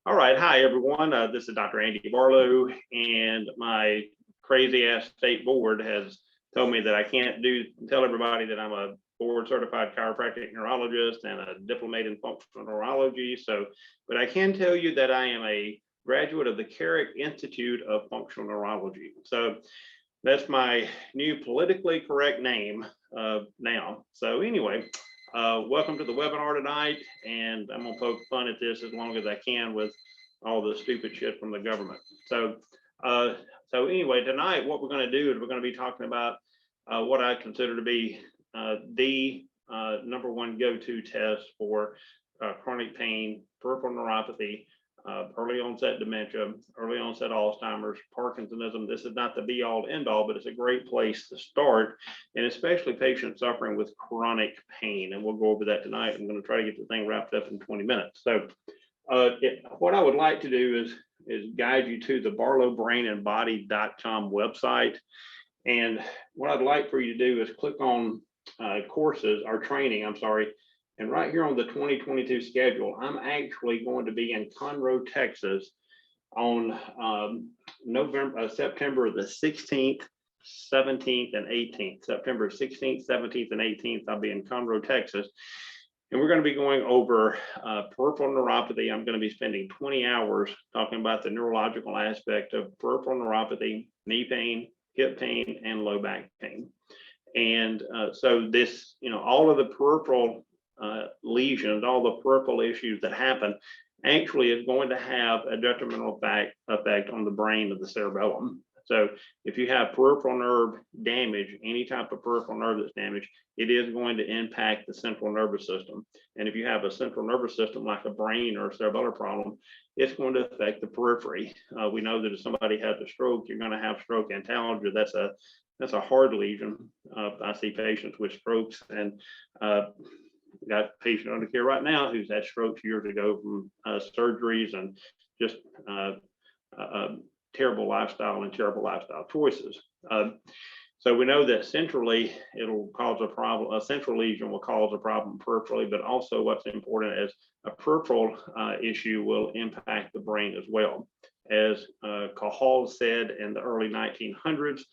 All right, hi everyone. This is Dr. Andy Barlow, and my crazy ass state board has told me that I can't tell everybody that I'm a board certified chiropractic neurologist and a diplomate in functional neurology. But I can tell you that I am a graduate of the Carrick Institute of Functional Neurology. So that's my new politically correct name now. So anyway, welcome to the webinar tonight, and I'm gonna poke fun at this as long as I can with all the stupid shit from the government. So anyway, tonight what we're going to do is we're going to be talking about what I consider to be the number one go-to test for chronic pain, peripheral neuropathy, early onset dementia, early onset Alzheimer's, Parkinsonism. This is not the be all end all, but it's a great place to start, and especially patients suffering with chronic pain. And we'll go over that tonight. I'm going to try to get the thing wrapped up in 20 minutes. So what I would like to do is guide you to the barlowbrainandbody.com website. And what I'd like for you to do is click on courses or training, I'm sorry. And right here on the 2022 schedule, I'm actually going to be in Conroe, Texas on September the 16th, 17th, and 18th. September 16th, 17th, and 18th, I'll be in Conroe, Texas. And we're going to be going over peripheral neuropathy. I'm going to be spending 20 hours talking about the neurological aspect of peripheral neuropathy, knee pain, hip pain, and low back pain. And so this, all of the peripheral lesions, all the peripheral issues that happen actually is going to have a detrimental effect on the brain of the cerebellum. So if you have peripheral nerve damage, any type of peripheral nerve that's damaged, it is going to impact the central nervous system. And if you have a central nervous system like a brain or a cerebellar problem, it's going to affect the periphery. We know that if somebody has a stroke, you're going to have stroke antalgia. That's a hard lesion. I see patients with strokes, and got a patient under care right now who's had strokes years ago from surgeries and just terrible lifestyle and terrible lifestyle choices. So we know that centrally it'll cause a problem. A central lesion will cause a problem peripherally, but also what's important is a peripheral issue will impact the brain as well. As Cajal said in the early 1900s,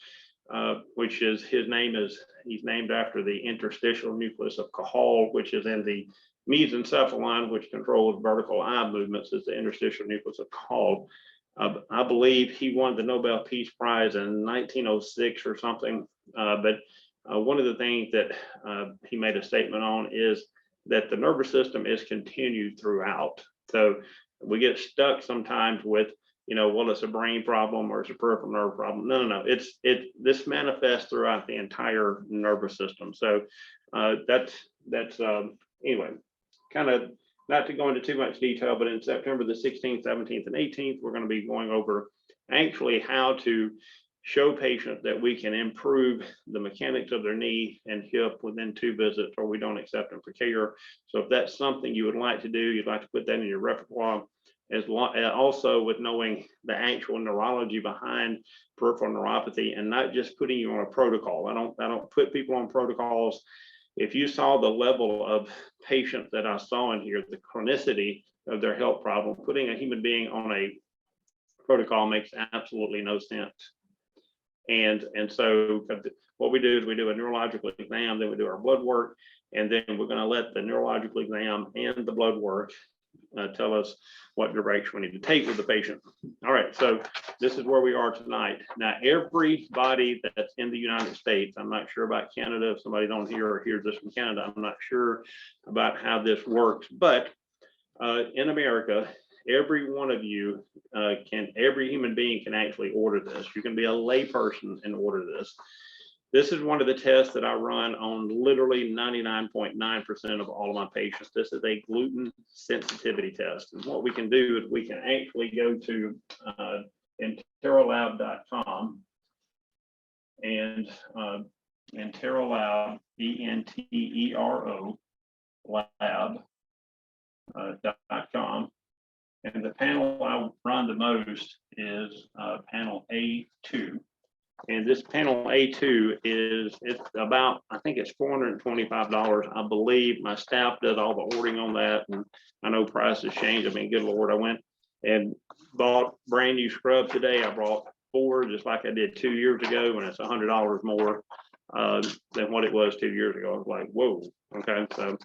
which is he's named after the interstitial nucleus of Cajal, which is in the mesencephalon, which controls vertical eye movements, is the interstitial nucleus of Cajal. I believe he won the Nobel Peace Prize in 1906 or something. But one of the things that he made a statement on is that the nervous system is continued throughout. So we get stuck sometimes with, well, it's a brain problem or it's a peripheral nerve problem. No. This manifests throughout the entire nervous system. So that's anyway, kind of. Not to go into too much detail, but in September the 16th, 17th, and 18th, we're going to be going over actually how to show patients that we can improve the mechanics of their knee and hip within 2 visits, or we don't accept them for care. So if that's something you would like to do, you'd like to put that in your repertoire, also with knowing the actual neurology behind peripheral neuropathy and not just putting you on a protocol. I don't put people on protocols. If you saw the level of patients that I saw in here, the chronicity of their health problem, putting a human being on a protocol makes absolutely no sense. And so what we do is we do a neurological exam, then we do our blood work, and then we're going to let the neurological exam and the blood work tell us what direction we need to take with the patient. All right, so this is where we are tonight. Now, everybody that's in the United States, I'm not sure about Canada. If somebody don't hear or hears this from Canada, I'm not sure about how this works. But in America, every one of you every human being can actually order this. You can be a lay person and order this. This is one of the tests that I run on literally 99.9% of all of my patients. This is a gluten sensitivity test. And what we can do is we can actually go to enterolab.com and enterolab, ENTERO lab.com. And the panel I run the most is panel A2. And this panel A2 it's about, I think it's $425. I believe my staff does all the ordering on that. And I know prices change. I mean, good Lord, I went and bought brand new scrubs today. I brought 4, just like I did 2 years ago, and it's $100 more than what it was 2 years ago. I was like, whoa, okay. So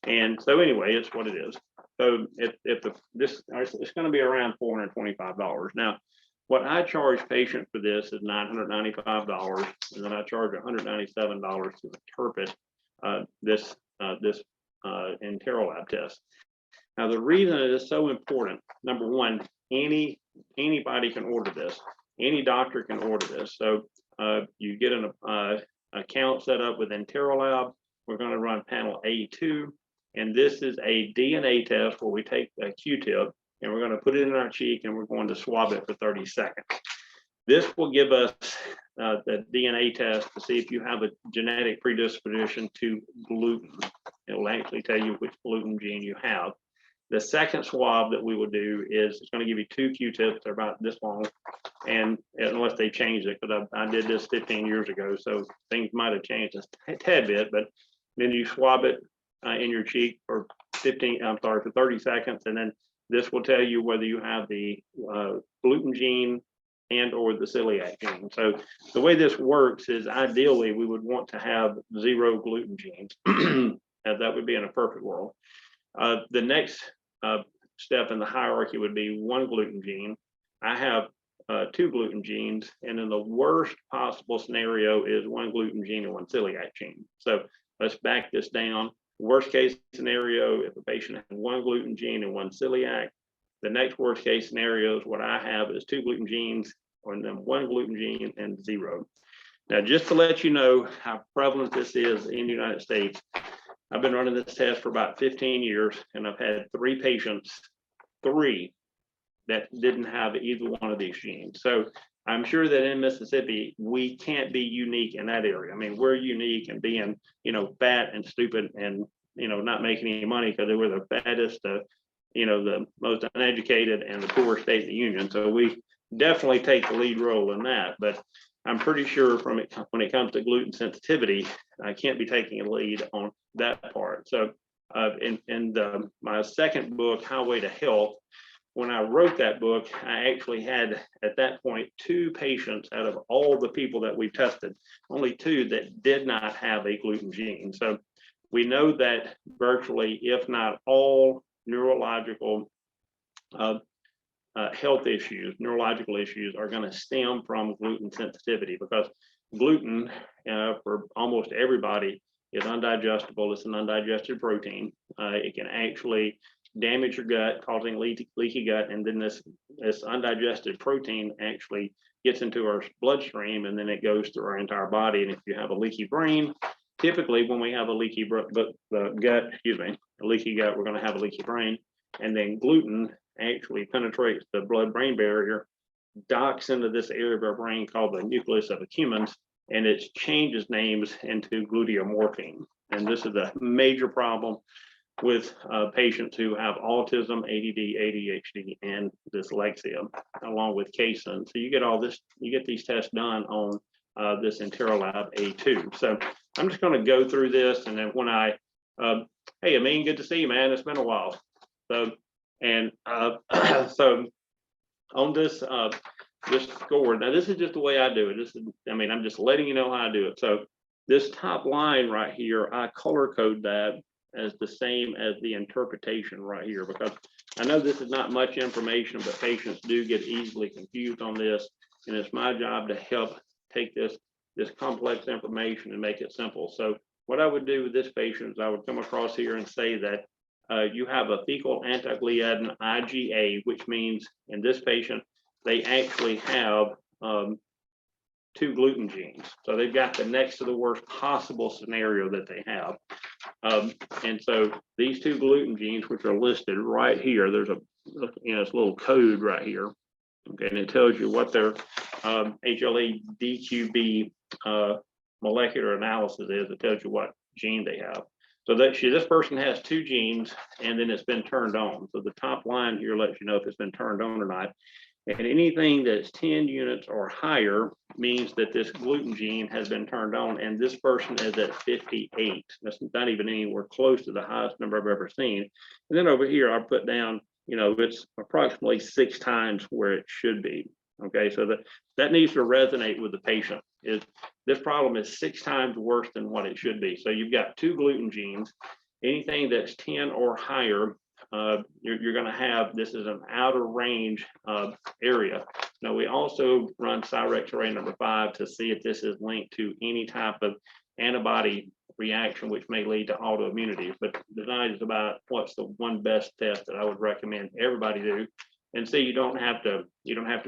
anyway, it's what it is. So it's going to be around $425. Now, what I charge patients for this is $995, and then I charge $197 to interpret this Interlab test. Now, the reason it is so important, number one, anybody can order this. Any doctor can order this. So you get an account set up with Interlab. We're going to run panel A2, and this is a DNA test where we take a Q-tip and we're going to put it in our cheek and we're going to swab it for 30 seconds. This will give us the DNA test to see if you have a genetic predisposition to gluten. It will actually tell you which gluten gene you have. The second swab that we will do is it's going to give you 2 Q-tips. They're about this long, and unless they change it, because I did this 15 years ago, so things might have changed a tad bit. But then you swab it in your cheek for 30 seconds, and then this will tell you whether you have the gluten gene and or the celiac gene. So the way this works is ideally we would want to have 0 gluten genes, and that would be in a perfect world. The next step in the hierarchy would be 1 gluten gene. I have 2 gluten genes, and in the worst possible scenario is 1 gluten gene and 1 celiac gene. So let's back this down. Worst case scenario, if a patient has 1 gluten gene and 1 celiac, the next worst case scenario is what I have is 2 gluten genes, or then 1 gluten gene and 0. Now, just to let you know how prevalent this is in the United States, I've been running this test for about 15 years, and I've had 3 patients, 3 that didn't have either one of these genes. So I'm sure that in Mississippi, we can't be unique in that area. I mean, we're unique in being, fat and stupid and, not making any money because we're the fattest, the most uneducated and the poorest state in the union. So we definitely take the lead role in that. But I'm pretty sure when it comes to gluten sensitivity, I can't be taking a lead on that part. So in my second book, Highway to Health, when I wrote that book, I actually had at that point 2 patients out of all the people that we tested, only 2 that did not have a gluten gene. So we know that virtually, if not all neurological health issues, neurological issues are going to stem from gluten sensitivity, because gluten for almost everybody is undigestible. It's an undigested protein. It can actually damage your gut, causing leaky gut, and then this undigested protein actually gets into our bloodstream, and then it goes through our entire body. And if you have a leaky brain, typically when we have a leaky gut, we're going to have a leaky brain. And then gluten actually penetrates the blood-brain barrier, docks into this area of our brain called the nucleus accumbens, and it changes names into gluteomorphine. And this is a major problem with patients who have autism, ADD, ADHD, and dyslexia, along with casein. So you get all this, you get these tests done on this Interlab A2. So I'm just going to go through this, and then when hey, Amin, good to see you, man. It's been a while. So so on this score, now this is just the way I do it. I'm just letting you know how I do it. So this top line right here, I color code that as the same as the interpretation right here, because I know this is not much information, but patients do get easily confused on this, and it's my job to help take this complex information and make it simple. So what I would do with this patient is I would come across here and say that you have a fecal antigliadin IgA, which means in this patient, they actually have 2 gluten genes. So they've got the next to the worst possible scenario that they have. And so these 2 gluten genes, which are listed right here, there's this little code right here. Okay, and it tells you what their HLA-DQB molecular analysis is. It tells you what gene they have. So this person has 2 genes, and then it's been turned on. So the top line here lets you know if it's been turned on or not. And anything that's 10 units or higher means that this gluten gene has been turned on, and this person is at 58. That's not even anywhere close to the highest number I've ever seen. And then over here, I'll put down it's approximately 6 times where it should be. Okay, so that needs to resonate with the patient. This problem is 6 times worse than what it should be. So you've got 2 gluten genes. Anything that's 10 or higher, you're going to have, this is an outer range area. Now, we also run Cyrex array number 5 to see if this is linked to any type of antibody reaction, which may lead to autoimmunity. But tonight is about what's the one best test that I would recommend everybody do. And see, you don't have to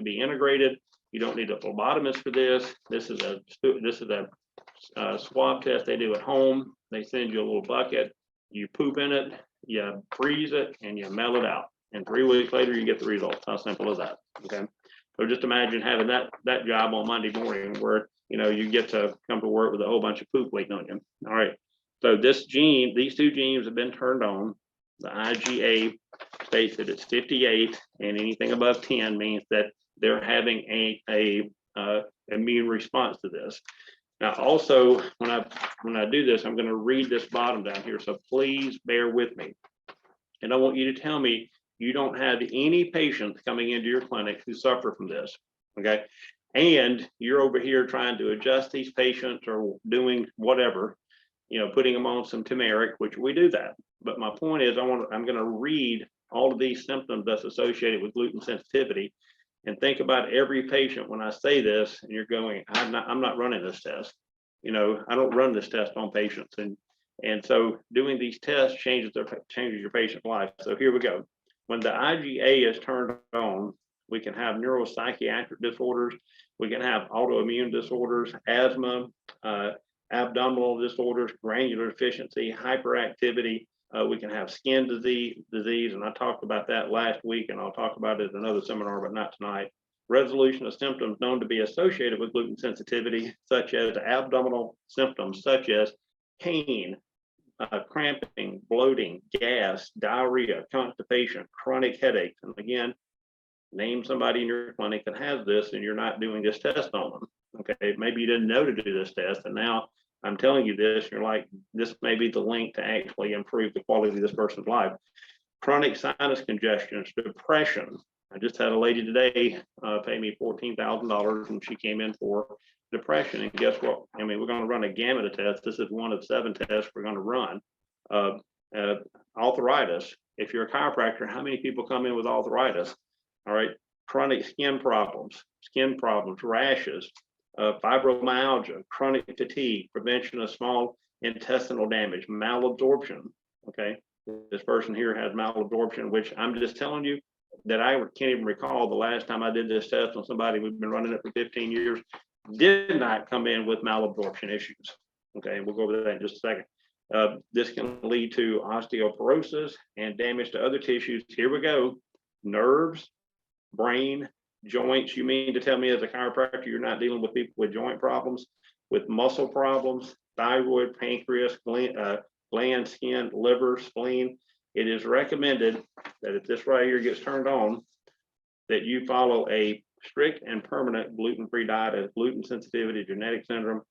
be integrated. You don't need a phlebotomist for this. This is a swab test they do at home. They send you a little bucket. You poop in it, you freeze it, and you mail it out. And 3 weeks later, you get the results. How simple is that? Okay. So just imagine having that job on Monday morning where you get to come to work with a whole bunch of poop waiting on you. All right. So these 2 genes have been turned on. The IgA states that it's 58, and anything above 10 means that they're having a immune response to this. Now, also, when I do this, I'm going to read this bottom down here. So please bear with me. And I want you to tell me you don't have any patients coming into your clinic who suffer from this. Okay. And you're over here trying to adjust these patients or doing whatever, putting them on some turmeric, which we do that. But my point is, I'm going to read all of these symptoms that's associated with gluten sensitivity, and think about every patient when I say this, and you're going, I'm not running this test. I don't run this test on patients. And so doing these tests changes your patient's life. So here we go. When the IgA is turned on, we can have neuropsychiatric disorders. We can have autoimmune disorders, asthma, abdominal disorders, granular deficiency, hyperactivity. We can have skin disease, and I talked about that last week, and I'll talk about it in another seminar, but not tonight. Resolution of symptoms known to be associated with gluten sensitivity, such as abdominal symptoms, such as pain, cramping, bloating, gas, diarrhea, constipation, chronic headaches. And again, name somebody in your clinic that has this, and you're not doing this test on them. Okay, maybe you didn't know to do this test, and now I'm telling you this, and you're like, this may be the link to actually improve the quality of this person's life. Chronic sinus congestions, depression. I just had a lady today pay me $14,000, and she came in for depression. And guess what? We're going to run a gamut of tests. This is one of 7 tests we're going to run. Arthritis. If you're a chiropractor, how many people come in with arthritis? All right. Chronic skin problems, rashes, fibromyalgia, chronic fatigue, prevention of small intestinal damage, malabsorption. Okay, this person here has malabsorption, which I'm just telling you that I can't even recall the last time I did this test on somebody. We've been running it for 15 years, did not come in with malabsorption issues. Okay, we'll go over that in just a second. This can lead to osteoporosis and damage to other tissues. Here we go. Nerves, brain, joints. You mean to tell me as a chiropractor you're not dealing with people with joint problems, with muscle problems, thyroid, pancreas, gland, skin, liver, spleen? It is recommended that if this right here gets turned on, that you follow a strict and permanent gluten-free diet. As gluten sensitivity, genetic syndrome,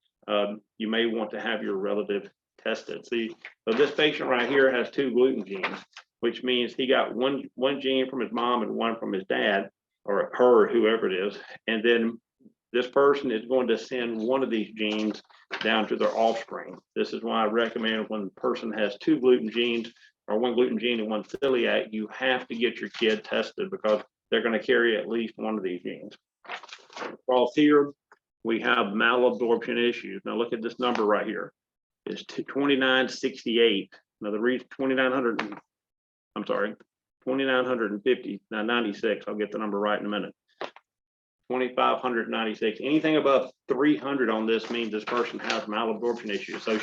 you may want to have your relative tested. See, so this patient right here has 2 gluten genes, which means he got one gene from his mom and one from his dad, or her, whoever it is. And then this person is going to send one of these genes down to their offspring. This is why I recommend when the person has 2 gluten genes, or 1 gluten gene and 1 celiac, you have to get your kid tested because they're going to carry at least one of these genes. Across here, we have malabsorption issues. Now look at this number right here. It's 2968. Now the reason 2950, now 96, I'll get the number right in a minute. 2,596. Anything above 300 on this means this person has malabsorption issues. So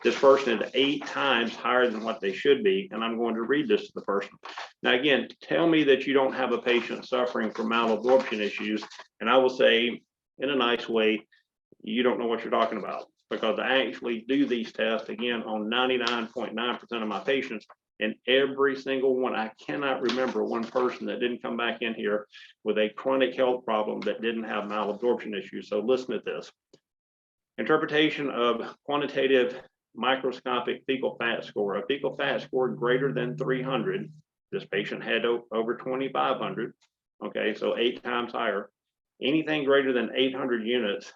this person is 8 times higher than what they should be. And I'm going to read this to the person. Now, again, tell me that you don't have a patient suffering from malabsorption issues. And I will say, in a nice way, you don't know what you're talking about, because I actually do these tests again on 99.9% of my patients. And every single one, I cannot remember one person that didn't come back in here with a chronic health problem that didn't have malabsorption issues. So listen to this. Interpretation of quantitative microscopic fecal fat score. A fecal fat score greater than 300 This patient had over 2,500. Okay, so 8 times higher. Anything greater than 800 units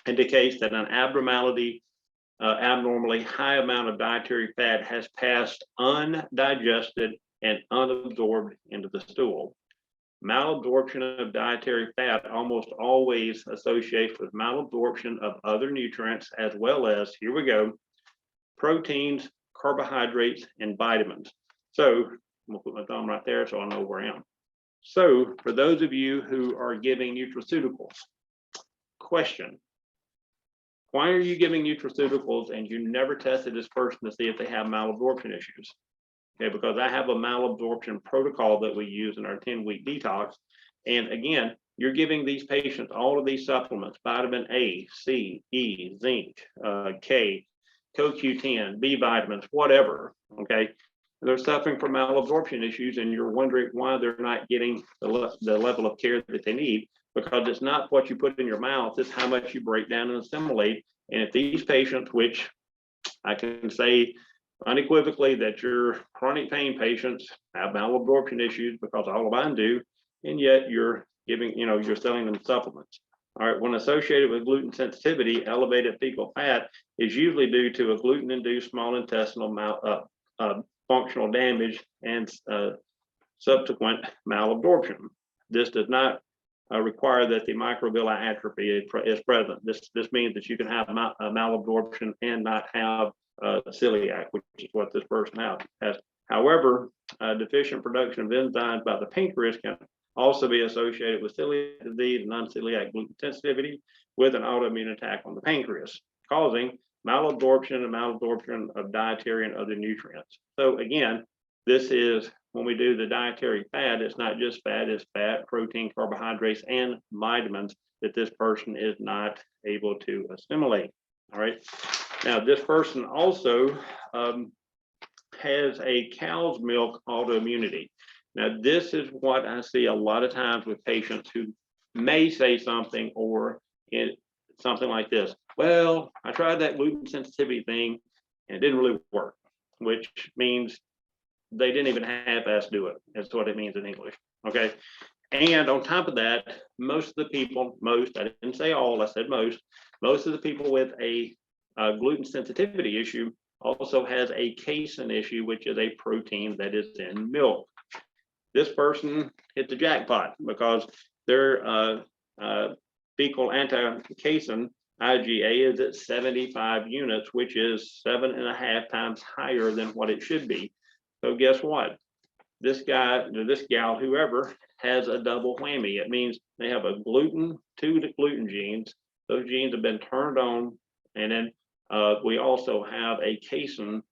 indicates that an abnormally high amount of dietary fat has passed undigested and unabsorbed into the stool. Malabsorption of dietary fat almost always associates with malabsorption of other nutrients, as well as, here we go, proteins, carbohydrates, and vitamins. So I'm gonna put my thumb right there so I know where I am. So for those of you who are giving nutraceuticals, question, why are you giving nutraceuticals and you never tested this person to see if they have malabsorption issues? Okay, because I have a malabsorption protocol that we use in our 10-week detox. And again, you're giving these patients all of these supplements, vitamin A, C, E, zinc, K, CoQ10, B vitamins, whatever, okay? They're suffering from malabsorption issues and you're wondering why they're not getting the level of care that they need, because it's not what you put in your mouth, it's how much you break down and assimilate. And if these patients, which I can say unequivocally that your chronic pain patients have malabsorption issues because all of mine do, and yet you're giving, you're selling them supplements. All right, when associated with gluten sensitivity, elevated fecal fat is usually due to a gluten-induced small intestinal functional damage and subsequent malabsorption. This does not require that the microvilli atrophy is present. This means that you can have malabsorption and not have celiac, which is what this person has. However, deficient production of enzymes by the pancreas can also be associated with celiac disease and non-celiac gluten sensitivity with an autoimmune attack on the pancreas, causing malabsorption and malabsorption of dietary and other nutrients. So again, this is when we do the dietary fat, it's not just fat, it's fat, protein, carbohydrates, and vitamins that this person is not able to assimilate. All right. Now, this person also has a cow's milk autoimmunity. Now, this is what I see a lot of times with patients who may say something or something like this. Well, I tried that gluten sensitivity thing and it didn't really work, which means they didn't even half-ass do it. That's what it means in English, okay? And on top of that, most of the people, I didn't say all, I said most of the people with a gluten sensitivity issue also has a casein issue, which is a protein that is in milk. This person hit the jackpot because their fecal anti-casein IgA is at 75 units, which is 7.5 times higher than what it should be. So guess what? This guy, or this gal, whoever, has a double whammy. It means they have a gluten, 2 gluten genes. Those genes have been turned on. And then we also have a casein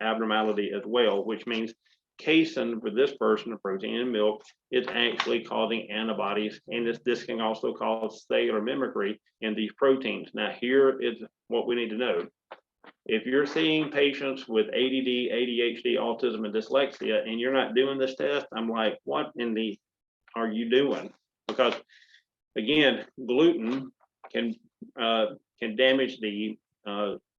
abnormality as well, which means casein for this person, a protein in milk, is actually causing antibodies. And this can also cause cellular mimicry in these proteins. Now, here is what we need to know. If you're seeing patients with ADD, ADHD, autism, and dyslexia, and you're not doing this test, I'm like, what in the are you doing? Because again, gluten can damage the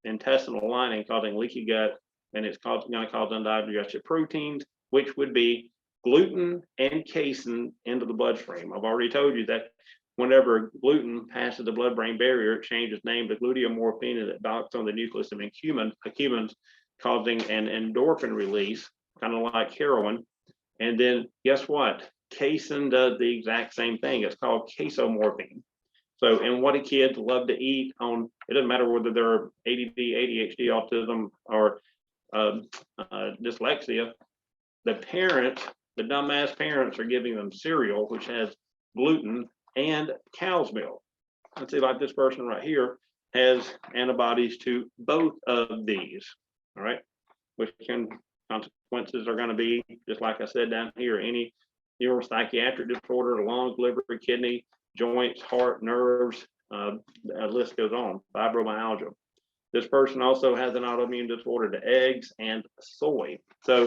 intestinal lining, causing leaky gut, and it's going to cause undigested proteins, which would be gluten and casein into the bloodstream. I've already told you that whenever gluten passes the blood-brain barrier, it changes name to gluteomorphine, and it docks on the nucleus of humans, causing an endorphin release, kind of like heroin. And then guess what? Casein does the exact same thing. It's called casomorphine. So, and what do kids love to eat on, it doesn't matter whether they're ADD, ADHD, autism, or dyslexia, the parents, the dumbass parents are giving them cereal, which has gluten and cow's milk. Let's see, like this person right here has antibodies to both of these, all right? Which consequences are going to be, just like I said down here, any neuropsychiatric disorder, lungs, liver, kidney, joints, heart, nerves, the list goes on, fibromyalgia. This person also has an autoimmune disorder to eggs and soy. So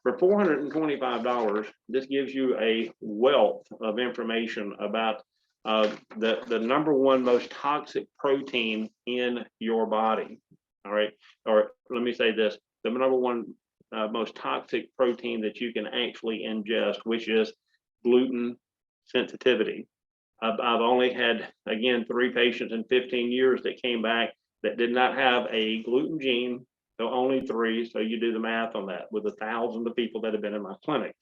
for $425, this gives you a wealth of information about the number one most toxic protein in your body. All right, or let me say this, the number one most toxic protein that you can actually ingest, which is gluten sensitivity. I've only had, again, 3 patients in 15 years that came back that did not have a gluten gene, so only 3. So you do the math on that with 1,000 of people that have been in my clinic.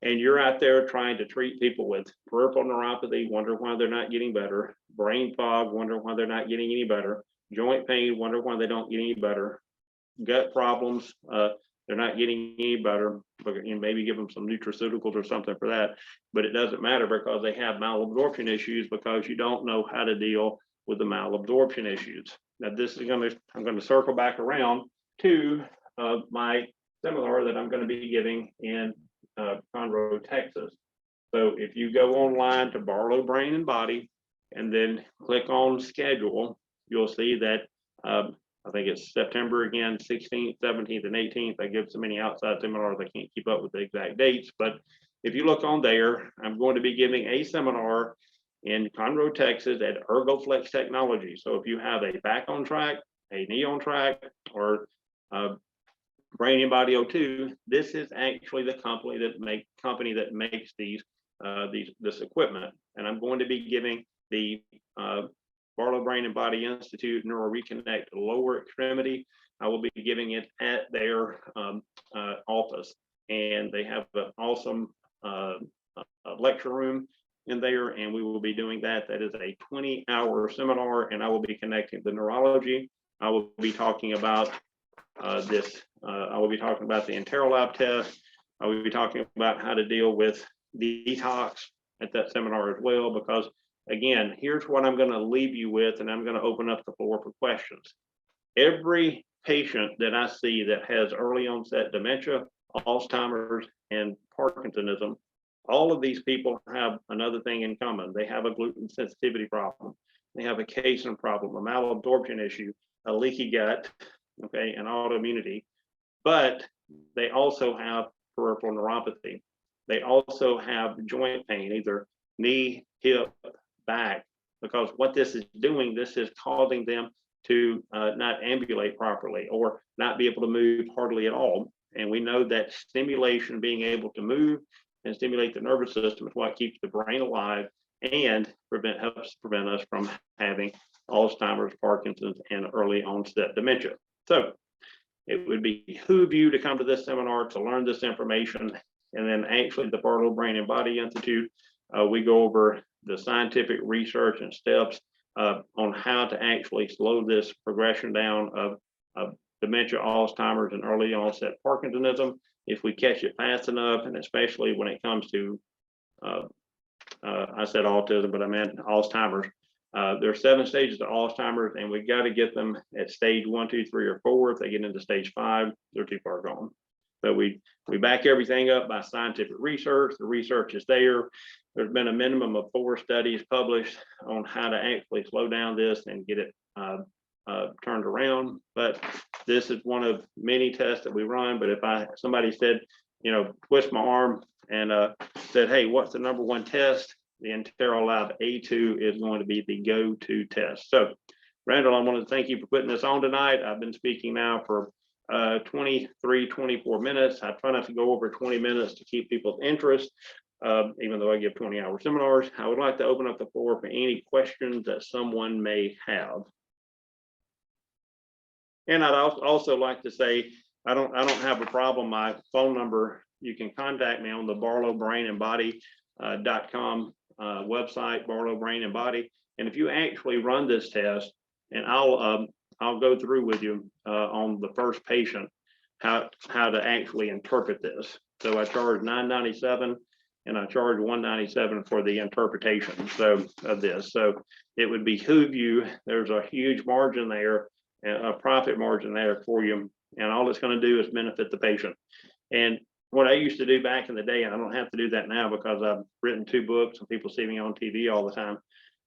And you're out there trying to treat people with peripheral neuropathy, wonder why they're not getting better, brain fog, wonder why they're not getting any better, joint pain, wonder why they don't get any better, gut problems, they're not getting any better, and maybe give them some nutraceuticals or something for that. But it doesn't matter because they have malabsorption issues because you don't know how to deal with the malabsorption issues. Now, this is I'm going to circle back around to my seminar that I'm going to be giving in Conroe, Texas. So if you go online to Barlow Brain and Body and then click on schedule, you'll see that I think it's September again, 16th, 17th, and 18th. I give so many outside seminars, I can't keep up with the exact dates. But if you look on there, I'm going to be giving a seminar in Conroe, Texas at ErgoFlex Technology. So if you have a back on track, a knee on track, or Brain and Body O2, this is actually the company that makes this equipment. And I'm going to be giving the Barlow Brain and Body Institute Neuro Reconnect lower extremity. I will be giving it at their office, and they have an awesome lecture room in there, and we will be doing that. That is a 20-hour seminar, and I will be connecting the neurology. I will be talking about this. I will be talking about the Interlab test. I will be talking about how to deal with detox at that seminar as well, because again, here's what I'm going to leave you with, and I'm going to open up the floor for questions. Every patient that I see that has early onset dementia, Alzheimer's, and Parkinsonism, all of these people have another thing in common. They have a gluten sensitivity problem. They have a casein problem, a malabsorption issue, a leaky gut, okay, and autoimmunity. But they also have peripheral neuropathy. They also have joint pain, either knee, hip, back, because what this is doing, this is causing them to not ambulate properly or not be able to move hardly at all. And we know that stimulation, being able to move and stimulate the nervous system, is what keeps the brain alive and helps prevent us from having Alzheimer's, Parkinson's, and early onset dementia. So it would behoove you to come to this seminar to learn this information. And then actually the Barlow Brain and Body Institute, we go over the scientific research and steps on how to actually slow this progression down of dementia, Alzheimer's, and early onset Parkinsonism if we catch it fast enough, and especially when it comes to, I said autism, but I meant Alzheimer's. There are 7 stages of Alzheimer's, and we got to get them at stage 1, 2, 3, or 4. If they get into stage 5, they're too far gone. So we back everything up by scientific research. The research is there. There's been a minimum of 4 studies published on how to actually slow down this and get it turned around. But this is one of many tests that we run. But if somebody said, twist my arm and said, hey, what's the #1 test? The Interlab A2 is going to be the go-to test. So, Randall, I want to thank you for putting this on tonight. I've been speaking now for 23, 24 minutes. I try not to go over 20 minutes to keep people's interest, even though I give 20-hour seminars. I would like to open up the floor for any questions that someone may have. And I'd also like to say, I don't have a problem. My phone number, you can contact me on the barlowbrainandbody.com website, Barlow Brain and Body. And if you actually run this test, and I'll go through with you on the first patient how to actually interpret this. So I charge $997 and I charge $197 for the interpretation of this. So it would behoove you. There's a huge margin there, a profit margin there for you, and all it's going to do is benefit the patient. And what I used to do back in the day, and I don't have to do that now because I've written 2 books and people see me on TV all the time.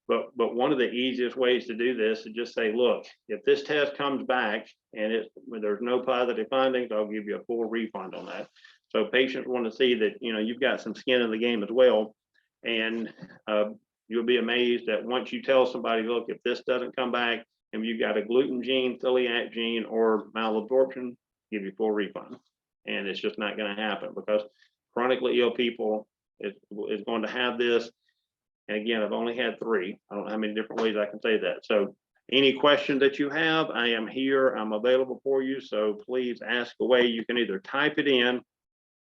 But one of the easiest ways to do this is just say, look, if this test comes back and there's no positive findings, I'll give you a full refund on that. So patients want to see that, you've got some skin in the game as well. And you'll be amazed that once you tell somebody, look, if this doesn't come back and you've got a gluten gene, celiac gene, or malabsorption, give you full refund. and it's just not going to happen because chronically ill people is going to have this. And again, I've only had 3. I don't know how many different ways I can say that. So any question that you have, I am here. I'm available for you. So please ask away. You can either type it in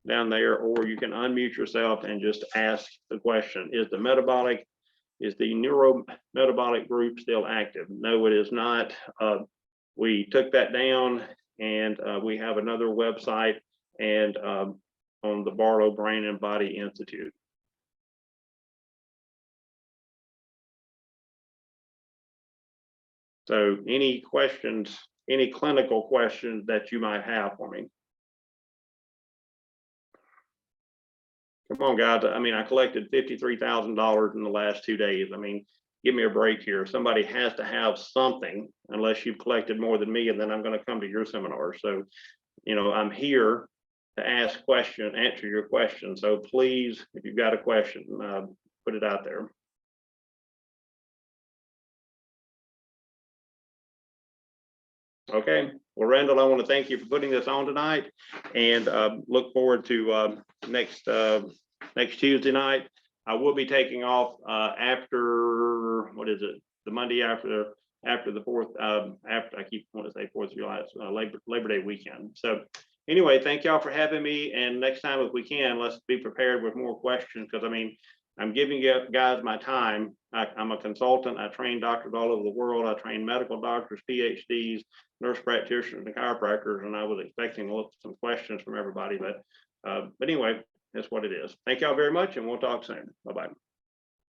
down there, or you can unmute yourself and just ask the question. Is the neurometabolic group still active? No, it is not. We took that down, and we have another website and on the Barlow Brain and Body Institute. So any questions, any clinical questions that you might have for me? Come on, guys. I mean, I collected $53,000 in the last 2 days. I mean, give me a break here. Somebody has to have something, unless you've collected more than me, and then I'm going to come to your seminar. So, you know, I'm here to ask questions, answer your questions. So please, if you've got a question, put it out there. Okay, well, Randall, I want to thank you for putting this on tonight, and look forward to next Tuesday night. I will be taking off after, what is it, the Monday after the 4th, after, I keep wanting to say 4th of July, Labor Day weekend. So anyway, thank y'all for having me, and next time if we can, let's be prepared with more questions, because I mean, I'm giving you guys my time. I'm a consultant. I train doctors all over the world. I train medical doctors, PhDs, nurse practitioners, and chiropractors, and I was expecting some questions from everybody, but anyway, that's what it is. Thank y'all very much, and we'll talk soon. Bye-bye.